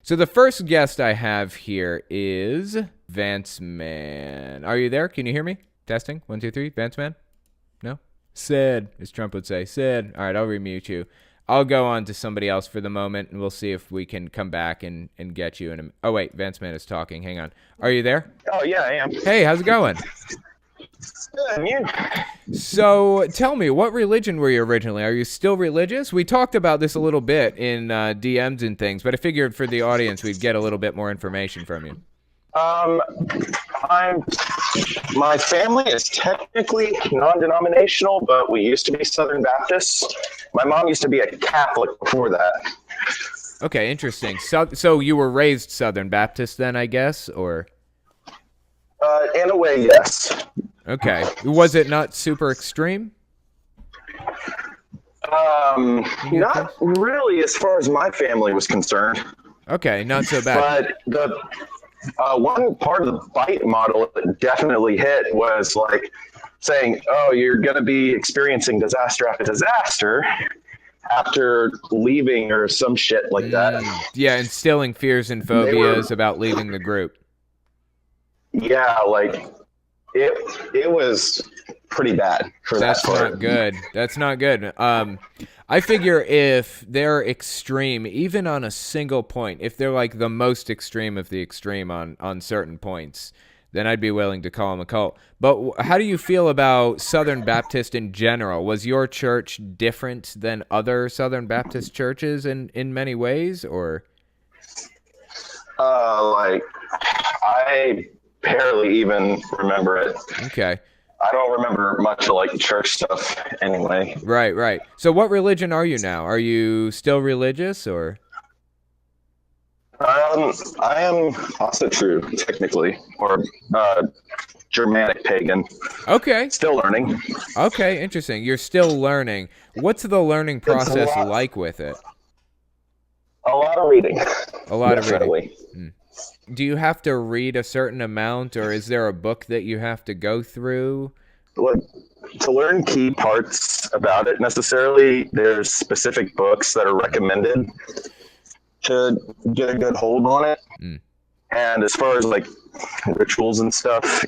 So the first guest I have here is Vance Man. Are you there? Can you hear me? Testing. 1, 2, 3. Vance Man? No? Sid, as Trump would say. Sid. All right, I'll remute you. I'll go on to somebody else for the moment, and we'll see if we can come back and get you in a... Oh, wait, Vance Man is talking. Hang on. Are you there? Oh, yeah, I am. Hey, how's it going? Good, and you? So, tell me, what religion were you originally? Are you still religious? We talked about this a little bit in DMs and things, but I figured for the audience we'd get a little bit more information from you. My family is technically non-denominational, but we used to be Southern Baptists. My mom used to be a Catholic before that. Okay, interesting. So you were raised Southern Baptist then, I guess, or? In a way, yes. Okay. Was it not super extreme? Not really as far as my family was concerned. Okay, not so bad. But the one part of the bite model that definitely hit was like saying, oh, you're going to be experiencing disaster after disaster after leaving or some shit like that. Yeah, instilling fears and phobias about leaving the group. Yeah, like it was pretty bad for that part. That's not good. That's not good. I figure if they're extreme, even on a single point, if they're like the most extreme of the extreme on certain points, then I'd be willing to call them a cult. But how do you feel about Southern Baptist in general? Was your church different than other Southern Baptist churches in many ways, or? Like I barely even remember it. Okay. I don't remember much of like church stuff anyway. Right. So what religion are you now? Are you still religious or? I am also true, technically, or Germanic pagan. Okay. Still learning. Okay, interesting. You're still learning. What's the learning process like with it? A lot of reading. A lot Definitely. of reading. Do you have to read a certain amount, or is there a book that you have to go through? Like, to learn key parts about it necessarily, there's specific books that are recommended to get a good hold on it. And as far as like rituals and stuff,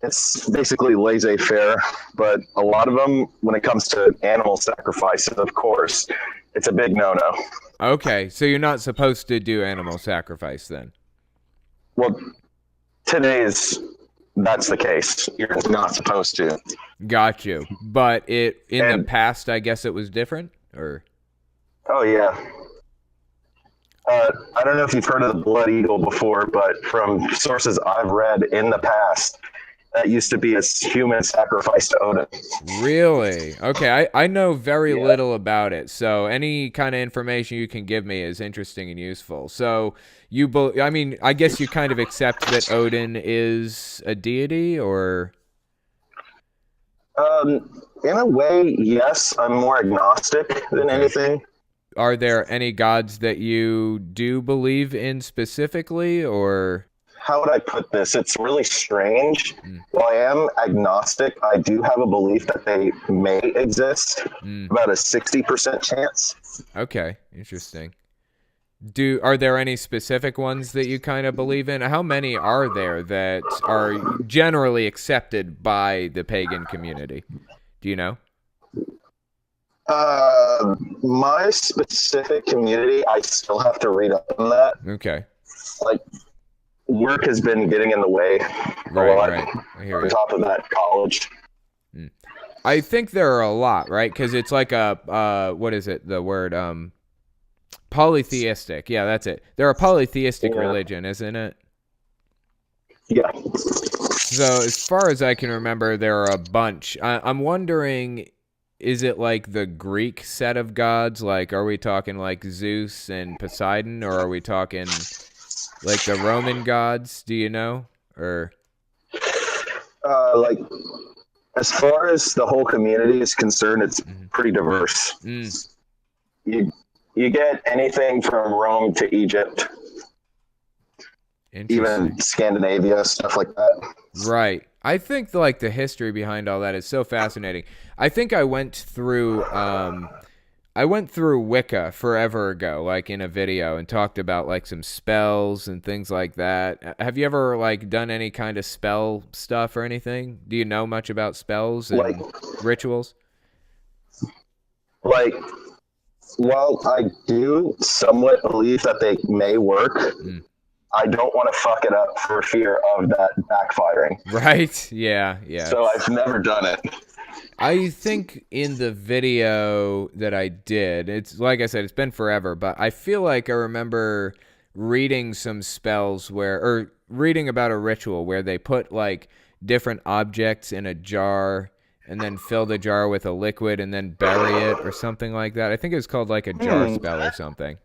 it's basically laissez-faire, but a lot of them, when it comes to animal sacrifices, of course, it's a big no-no. Okay, so you're not supposed to do animal sacrifice then? Well, that's the case. You're not supposed to. Got you. But in the past, I guess it was different, or? Oh, yeah. I don't know if you've heard of the blood eagle before, but from sources I've read in the past, that used to be a human sacrifice to Odin. Really? Okay, I know very little about it, so any kind of information you can give me is interesting and useful. So I guess you kind of accept that Odin is a deity, or? In a way, yes. I'm more agnostic than anything. Are there any gods that you do believe in specifically, or? How would I put this? It's really strange. While I am agnostic, I do have a belief that they may exist. About a 60% chance. Okay, interesting. Are there any specific ones that you kind of believe in? How many are there that are generally accepted by the pagan community? Do you know? My specific community, I still have to read up on that. Okay. Like, work has been getting in the way a lot. Right. I hear on you. top of that, college. I think there are a lot, right? Because it's like what is it? The word polytheistic. Yeah, that's it. They're a polytheistic religion, isn't it? Yeah. So as far as I can remember, there are a bunch. I'm wondering, is it like the Greek set of gods? Like, are we talking like Zeus and Poseidon, or are we talking like the Roman gods? Do you know? Or like, as far as the whole community is concerned, it's pretty diverse. You get anything from Rome to Egypt, even Scandinavia, stuff like that. Right. I think like the history behind all that is so fascinating. I think I went through I went through Wicca forever ago, like in a video, and talked about like some spells and things like that. Have you ever like done any kind of spell stuff or anything? Do you know much about spells Like, and rituals? like, while I do somewhat believe that they may work, I don't want to fuck it up for fear of that backfiring. Right? Yeah, yeah. So I've never done it. I think in the video that I did, it's like I said, it's been forever, but I feel like I remember reading some spells or reading about a ritual where they put like different objects in a jar and then fill the jar with a liquid and then bury it or something like that. I think it was called like a jar spell or something.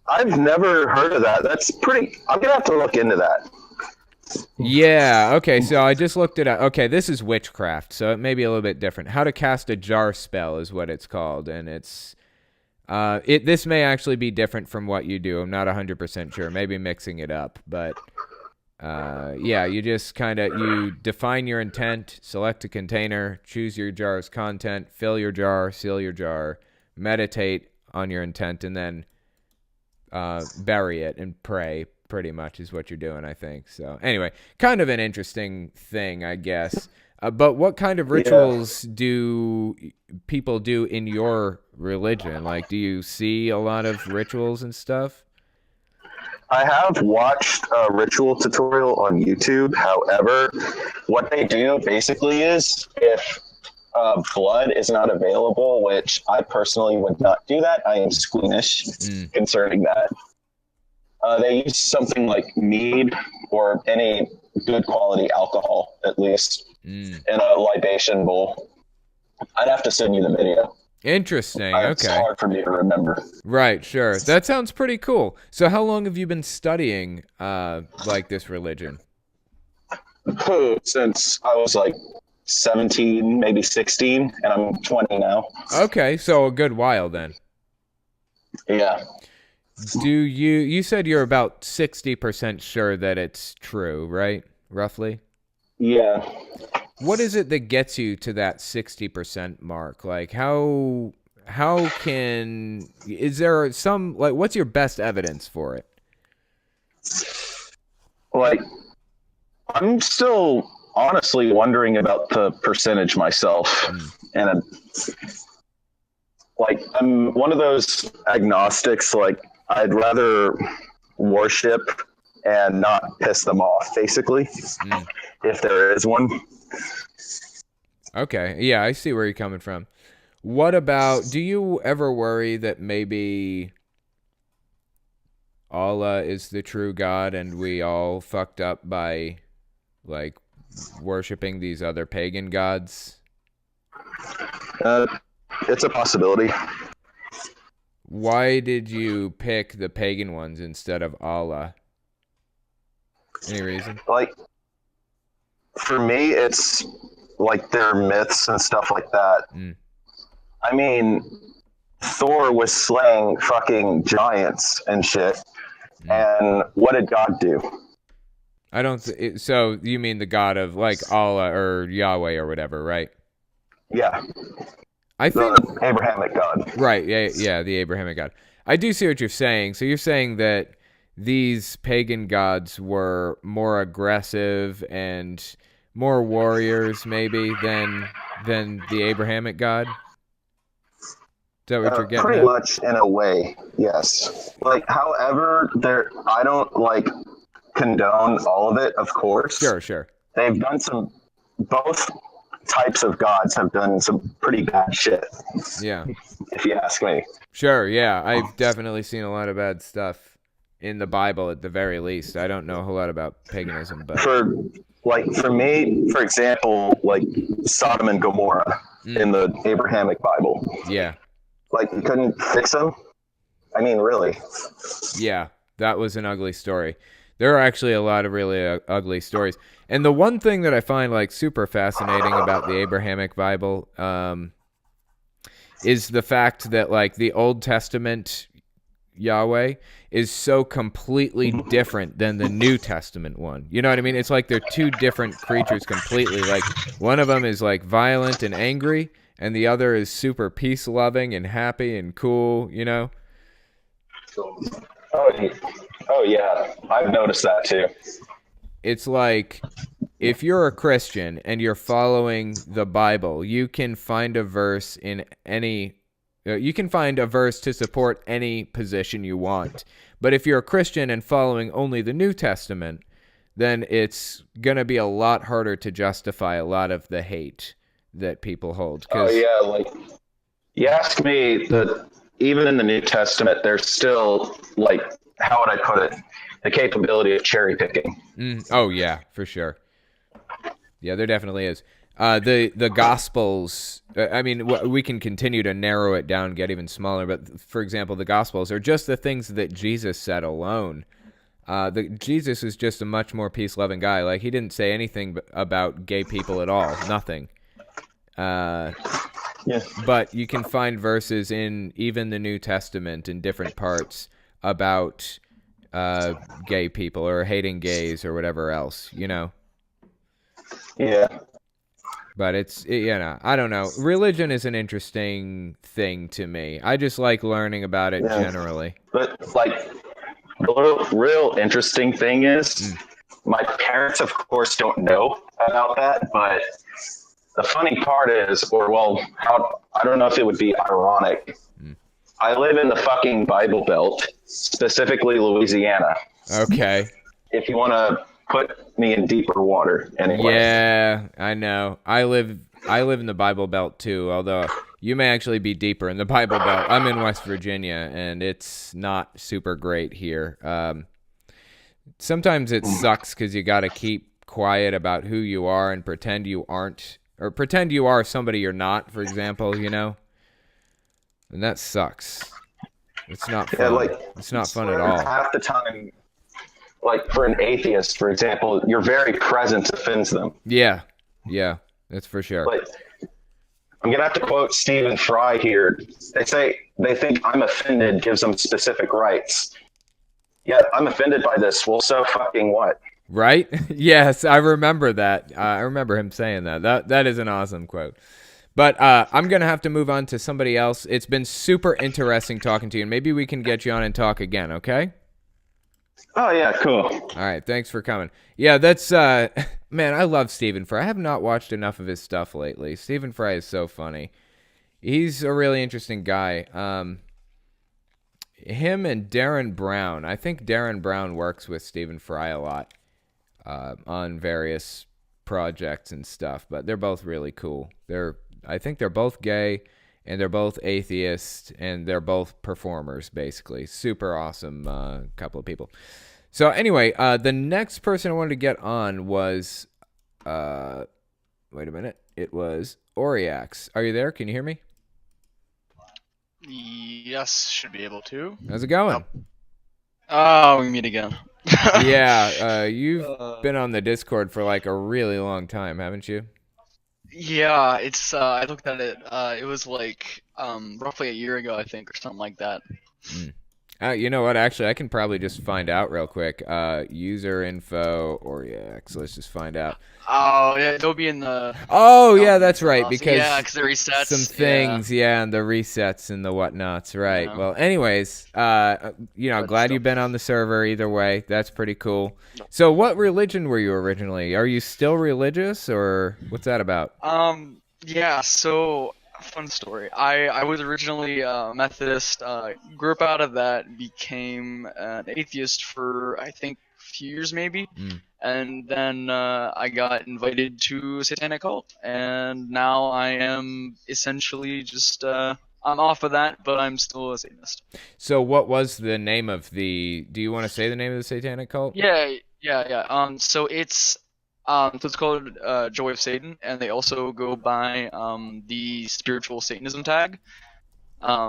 I've never heard of that. That's pretty. I'm gonna have to look into that. Yeah, okay, so I just looked it up. Okay, this is witchcraft, so it may be a little bit different. How to cast a jar spell is what it's called, and it's this may actually be different from what you do. I'm not 100% sure. Maybe mixing it up, but yeah, you just you define your intent, select a container, choose your jar's content, fill your jar, seal your jar, meditate on your intent, and then bury it and pray, pretty much is what you're doing, I think. So anyway, kind of an interesting thing, I guess. But what kind of rituals do people do in your religion? Like, do you see a lot of rituals and stuff? I have watched a ritual tutorial on YouTube. However, what they do basically is if blood is not available, which I personally would not do that. I am squeamish concerning that. They use something like mead or any good quality alcohol, at least, in a libation bowl. I'd have to send you the video. Interesting. It's Okay. hard for me to remember. Right. Sure. That sounds pretty cool. So, how long have you been studying like this religion? Since I was like 17, maybe 16, and I'm 20 now. Okay, so a good while then. Yeah. You said you're about 60% sure that it's true, right? Roughly? Yeah. What is it that gets you to that 60% mark? Like is there some, like, what's your best evidence for it? Like, I'm still honestly wondering about the percentage myself. And like, I'm one of those agnostics, like, I'd rather worship and not piss them off, basically, if there is one. Okay, yeah, I see where you're coming from. What about, do you ever worry that maybe Allah is the true God and we all fucked up by, like, worshiping these other pagan gods? It's a possibility. Why did you pick the pagan ones instead of Allah? Any reason? Like, for me, it's like their myths and stuff like that. I mean, Thor was slaying fucking giants and shit. And what did God do? I don't. So you mean the God of like Allah or Yahweh or whatever, right? Yeah. I think The Abrahamic God. right. Yeah, the Abrahamic God. I do see what you're saying. So you're saying that these pagan gods were more aggressive and more warriors, maybe, than the Abrahamic God. Is that what you're getting Pretty at? much in a way, yes. Like, however, I don't like condone all of it, of course. Sure. They've done both types of gods have done some pretty bad shit. Yeah. If you ask me. Sure, yeah. I've definitely seen a lot of bad stuff in the Bible at the very least. I don't know a whole lot about paganism, but For me, for example, like Sodom and Gomorrah in the Abrahamic Bible. yeah. Like, you couldn't fix them? I mean, really. Yeah, that was an ugly story. There are actually a lot of really ugly stories. And the one thing that I find like super fascinating about the Abrahamic Bible is the fact that like the Old Testament Yahweh is so completely different than the New Testament one. You know what I mean? It's like they're two different creatures completely. Like one of them is like violent and angry, and the other is super peace loving and happy and cool, you know? Oh yeah, I've noticed that too. It's like if you're a Christian and you're following the Bible, you can find a verse in any you can find a verse to support any position you want. But if you're a Christian and following only the New Testament, then it's going to be a lot harder to justify a lot of the hate that people hold. Oh yeah, like you ask me that even in the New Testament, there's still, like, how would I put it, the capability of cherry picking. Oh yeah, for sure. Yeah, there definitely is. The Gospels, I mean, we can continue to narrow it down, get even smaller, but for example, the Gospels are just the things that Jesus said alone. Jesus is just a much more peace-loving guy. Like, he didn't say anything about gay people at all. Nothing. Yeah. But you can find verses in even the New Testament in different parts about gay people or hating gays or whatever else, you know? Yeah. But it's, you know, I don't know. Religion is an interesting thing to me. I just like learning about it generally. But, like, the real interesting thing is my parents, of course, don't know about that, but the funny part is, I don't know if it would be ironic. I live in the fucking Bible Belt, specifically Louisiana. Okay. If you want to put me in deeper water, anyway. Yeah, I know. I live in the Bible Belt too, although you may actually be deeper in the Bible Belt. I'm in West Virginia, and it's not super great here. Sometimes it sucks because you got to keep quiet about who you are and pretend you aren't, or pretend you are somebody you're not, for example, you know? And that sucks. It's not fun. Yeah, it's not fun at all. Half the time, like for an atheist, for example, your very presence offends them. Yeah, that's for sure. But I'm gonna have to quote Stephen Fry here. They think I'm offended gives them specific rights. Yeah, I'm offended by this. Well, so fucking what? Right? Yes, I remember that. I remember him saying that. That is an awesome quote. But I'm going to have to move on to somebody else. It's been super interesting talking to you, and maybe we can get you on and talk again, okay? Oh, yeah, cool. All right, thanks for coming. Yeah, that's, man, I love Stephen Fry. I have not watched enough of his stuff lately. Stephen Fry is so funny. He's a really interesting guy. Him and Darren Brown. I think Darren Brown works with Stephen Fry a lot on various projects and stuff, but they're both really cool. I think they're both gay, and they're both atheists, and they're both performers, basically. Super awesome couple of people. So anyway, the next person I wanted to get on was, wait a minute, it was Oriax. Are you there? Can you hear me? Yes, should be able to. How's it going? Oh, we meet again. Yeah, you've been on the Discord for like a really long time, haven't you? Yeah, it's I looked at it. It was like roughly a year ago, I think, or something like that. You know what? Actually, I can probably just find out real quick. User info Oriax. Let's just find out. Oh yeah, it'll be in the. Oh yeah, that's right. Because the resets. Some things, and the resets and the whatnots. Right. Yeah. Well, anyways, glad you've been on the server. Either way, that's pretty cool. So, what religion were you originally? Are you still religious, or what's that about? Yeah. So. Fun story. I was originally Methodist, grew up out of that, became an atheist for I think a few years maybe, and then I got invited to a satanic cult, and now I am essentially just I'm off of that, but I'm still a Satanist. So what was the name of do you want to say the name of the satanic cult? Yeah. So it's called Joy of Satan, and they also go by the spiritual Satanism tag. That's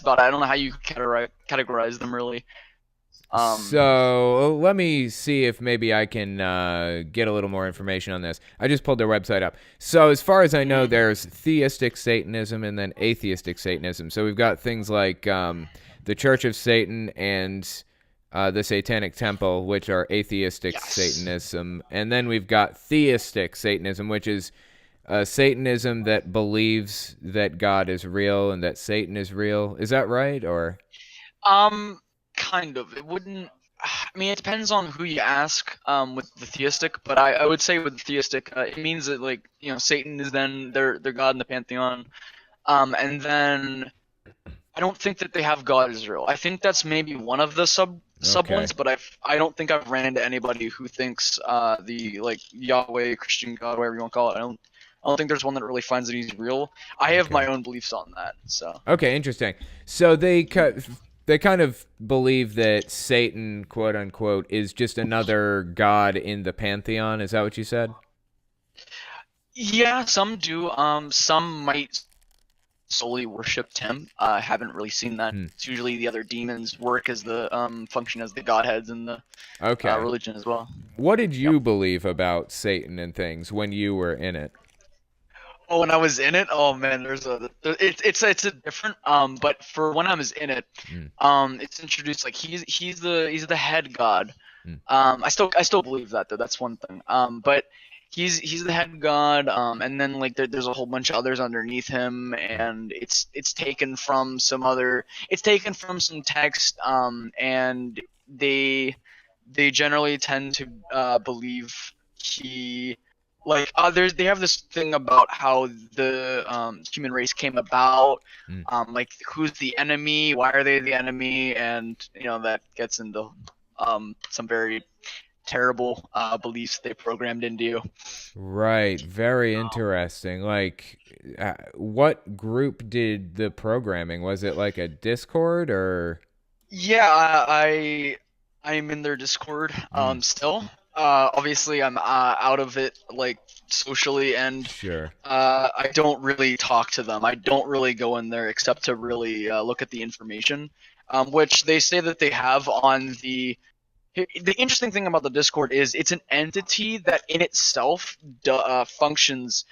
about it. I don't know how you categorize them really. So let me see if maybe I can get a little more information on this. I just pulled their website up. So as far as I know, there's theistic Satanism and then atheistic Satanism. So we've got things like the Church of Satan and the Satanic Temple, which are atheistic Yes. Satanism, and then we've got theistic Satanism, which is Satanism that believes that God is real and that Satan is real. Is that right? Or Kind of. It wouldn't. I mean, it depends on who you ask. With the theistic, but I would say with the theistic, it means that like Satan is then their god in the pantheon. And then I don't think that they have God as real. I think that's maybe one of the sub Okay. ones, but I don't think I've ran into anybody who thinks the like Yahweh, Christian God, whatever you want to call it. I don't think there's one that really finds that he's real. I have my own beliefs on that. So Okay, interesting. So they kind of believe that Satan, quote unquote, is just another god in the pantheon. Is that what you said? yeah, some do. Some might solely worshipped him. I haven't really seen that. It's usually the other demons work as the function as the godheads in the Okay. religion as well. What did you believe about Satan and things when you were in it? Oh, when I was in it, oh man, it's a different but for when I was in it, it's introduced like he's the head god. I still believe that though. That's one thing. But he's the head god. And then like there's a whole bunch of others underneath him, and it's taken from some text. And they generally tend to believe he like they have this thing about how the human race came about, like who's the enemy, why are they the enemy, and that gets into some very terrible beliefs they programmed into you. Right. Very interesting. Like, what group did the programming? Was it like a Discord or? Yeah, I'm in their Discord still. Obviously, I'm out of it like socially, and Sure. I don't really talk to them. I don't really go in there except to really look at the information, which they say that they have on the. The interesting thing about the Discord is it's an entity that in itself functions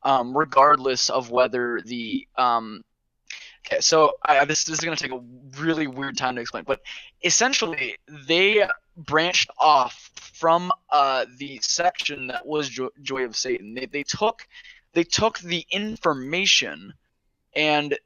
regardless of whether the Okay, so this is going to take a really weird time to explain, but essentially they branched off from the section that was Joy of Satan. They took the information and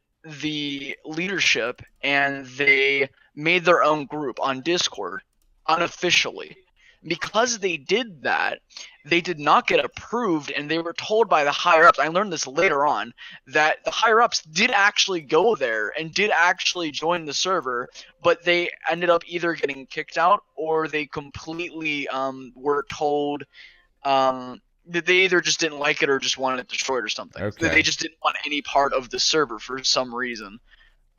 the leadership, and they made their own group on Discord unofficially. Because they did that, they did not get approved, and they were told by the higher-ups, I learned this later on, that the higher-ups did actually go there and did actually join the server, but they ended up either getting kicked out or they completely were told that they either just didn't like it or just wanted it destroyed or something. Okay. They just didn't want any part of the server for some reason.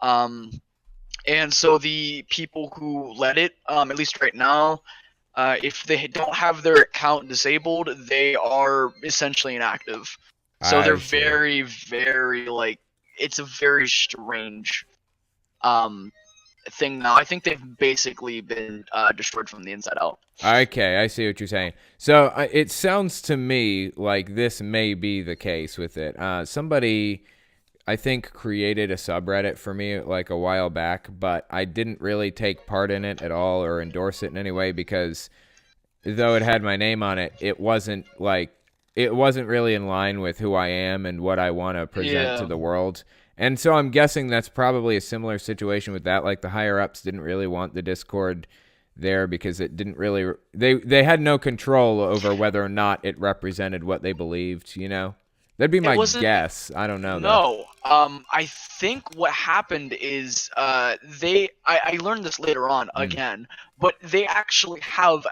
And so the people who led it, at least right now, if they don't have their account disabled, they are essentially inactive. So they're very, very like it's a very strange thing now. I think they've basically been destroyed from the inside out. Okay, I see what you're saying. So it sounds to me like this may be the case with it. Somebody, I think, created a subreddit for me like a while back, but I didn't really take part in it at all or endorse it in any way because though it had my name on it, it wasn't really in line with who I am and what I want to present to the world. And so I'm guessing that's probably a similar situation with that. Like the higher ups didn't really want the Discord there because it didn't really they had no control over whether or not it represented what they believed, That'd be my guess. I don't know though. No, I think what happened is I learned this later on again, but they actually have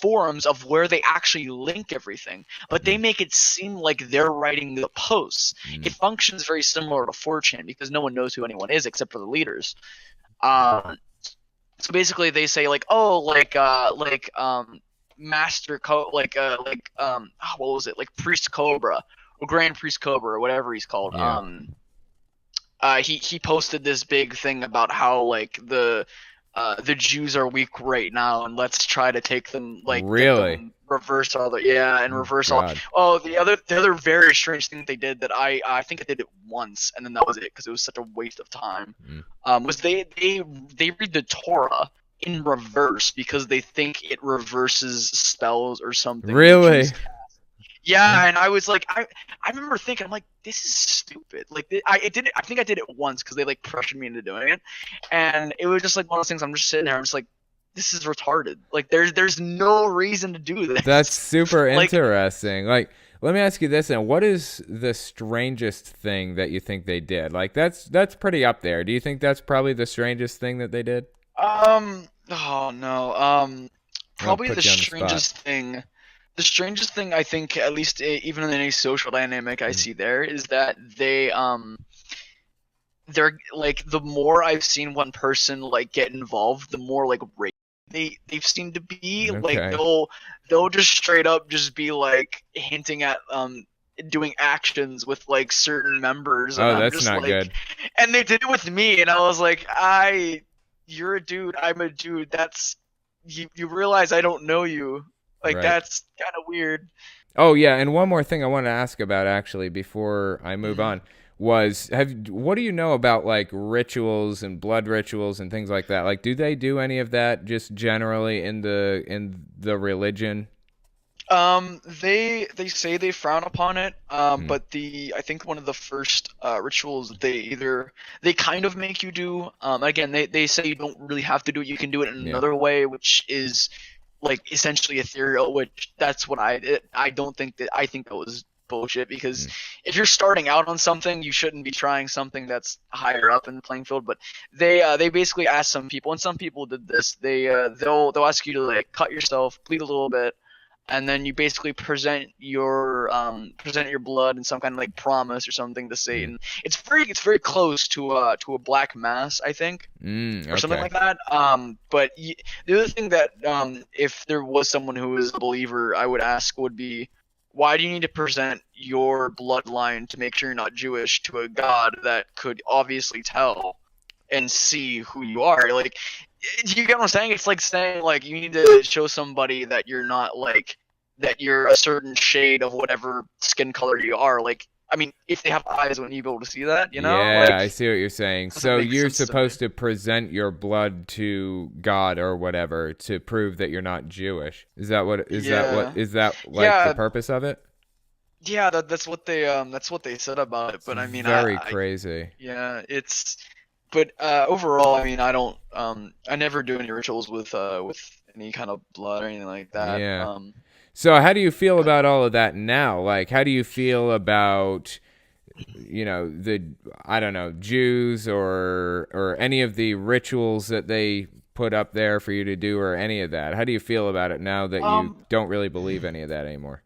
forums of where they actually link everything, but they make it seem like they're writing the posts. It functions very similar to 4chan because no one knows who anyone is except for the leaders. So basically they say like, oh, Master what was it, like Priest Cobra or Grand Priest Cobra or whatever he's called. He posted this big thing about how like the Jews are weak right now, and let's try to take them reverse all the reverse all. Oh, the other very strange thing they did that I think I did it once and then that was it because it was such a waste of time. Was they read the Torah in reverse because they think it reverses spells or something. Really? Yeah, and I was like, I remember thinking, I'm like, this is stupid. Like, I think I did it once because they like pressured me into doing it, and it was just like one of those things. I'm just sitting there, I'm just like, this is retarded. Like, there's no reason to do this. That's super Like, interesting. Like, let me ask you this, and what is the strangest thing that you think they did? Like, that's pretty up there. Do you think that's probably the strangest thing that they did? oh no, probably put the you on the spot. strangest thing. The strangest thing I think, at least even in any social dynamic I see there, is that they're like, the more I've seen one person like get involved, the more like rape they've seemed to be. Like, Okay. they'll just straight up just be like hinting at doing actions with like certain members, and Oh, I'm that's just not like, good. and they did it with me, and I was like, you're a dude, I'm a dude. That's you realize I don't know you. Like, Right. that's kind of weird. Oh yeah, and one more thing I want to ask about actually before I move on was what do you know about like rituals and blood rituals and things like that? Like, do they do any of that just generally in the religion? They say they frown upon it. But I think one of the first rituals they kind of make you do. Again, they say you don't really have to do it. You can do it in another way, which is like essentially ethereal. Which that's what I don't think that I think that was bullshit, because if you're starting out on something, you shouldn't be trying something that's higher up in the playing field. But they basically asked some people, and some people did this. They'll ask you to like cut yourself, bleed a little bit, and then you basically present your blood in some kind of like promise or something to Satan. It's very close to a black mass, I think, or something like that. But the other thing that if there was someone who was a believer, I would ask would be, why do you need to present your bloodline to make sure you're not Jewish to a god that could obviously tell and see who you are? Like, do you get what I'm saying? It's like saying like you need to show somebody that you're not like that you're a certain shade of whatever skin color you are. Like, I mean, if they have eyes, wouldn't you be able to see that? You know? Yeah, Like, I see what you're saying. So you're supposed to present your blood to God or whatever to prove that you're not Jewish. Is that what is that like the purpose of it? Yeah, that's what they said about it. But I mean, very crazy. Yeah, it's. But overall, I mean, I don't. I never do any rituals with any kind of blood or anything like that. Yeah. So how do you feel about all of that now? Like, how do you feel about, I don't know, Jews or any of the rituals that they put up there for you to do or any of that? How do you feel about it now that you don't really believe any of that anymore?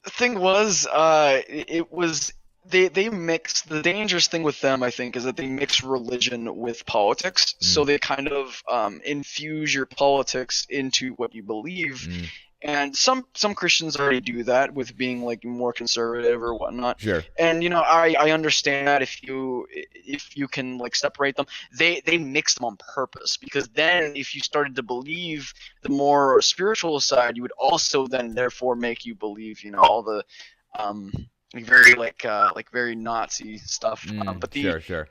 The thing was, it was they mix. The dangerous thing with them, I think, is that they mix religion with politics. So they kind of infuse your politics into what you believe. And some Christians already do that with being like more conservative or whatnot. Sure. And I understand that if you can like separate them, they mix them on purpose, because then if you started to believe the more spiritual side, you would also then therefore make you believe all the very Nazi stuff. But sure.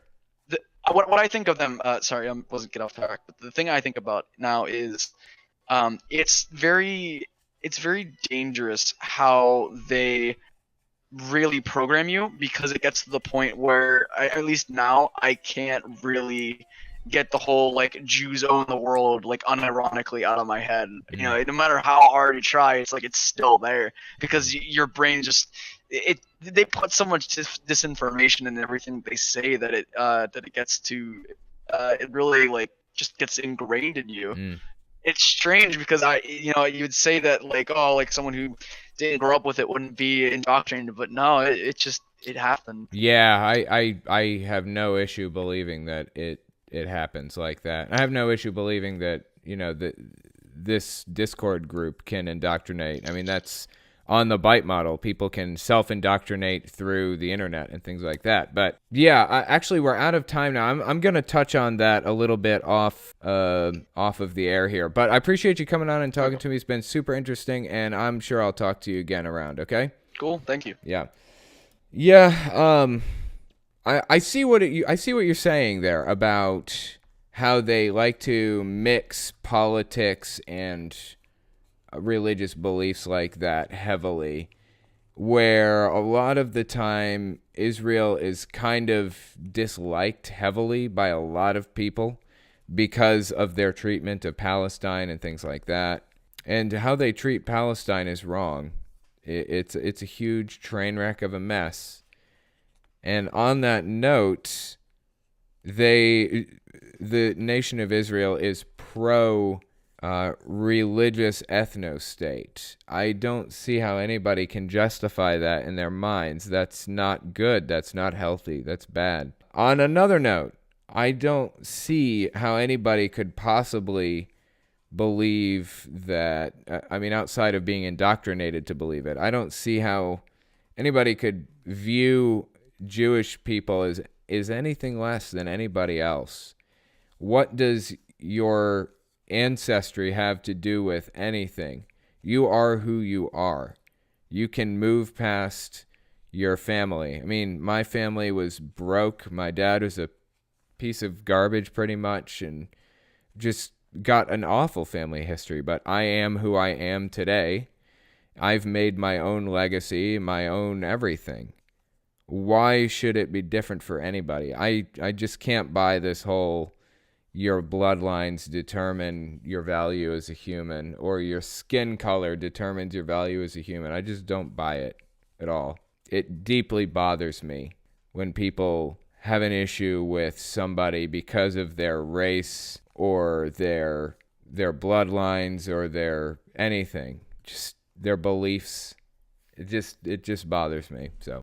What I think of them, sorry, I wasn't get off track. But the thing I think about now is, it's very dangerous how they really program you, because it gets to the point where at least now I can't really get the whole like Jews own the world like unironically out of my head. No matter how hard you try, it's like it's still there, because your brain just they put so much disinformation in everything they say that it gets to it really like just gets ingrained in you. It's strange, because you would say that like, oh, like someone who didn't grow up with it wouldn't be indoctrinated, but no, it happened. Yeah, I have no issue believing that it happens like that. I have no issue believing that that this Discord group can indoctrinate. I mean, that's on the Byte model. People can self-indoctrinate through the internet and things like that. But yeah, actually, we're out of time now. I'm going to touch on that a little bit off of the air here. But I appreciate you coming on and talking to me. It's been super interesting, and I'm sure I'll talk to you again around, okay? Cool, thank you. Yeah. I see what you're saying there about how they like to mix politics and religious beliefs like that heavily, where a lot of the time Israel is kind of disliked heavily by a lot of people because of their treatment of Palestine and things like that. And how they treat Palestine is wrong. It's a huge train wreck of a mess. And on that note, the nation of Israel is pro religious ethno-state. I don't see how anybody can justify that in their minds. That's not good. That's not healthy. That's bad. On another note, I don't see how anybody could possibly believe that, outside of being indoctrinated to believe it, I don't see how anybody could view Jewish people as anything less than anybody else. What does your ancestry have to do with anything? You are who you are. You can move past your family. I mean, my family was broke. My dad was a piece of garbage pretty much, and just got an awful family history, but I am who I am today. I've made my own legacy, my own everything. Why should it be different for anybody? I just can't buy this whole your bloodlines determine your value as a human, or your skin color determines your value as a human. I just don't buy it at all. It deeply bothers me when people have an issue with somebody because of their race or their bloodlines or their anything, just their beliefs. It just bothers me. So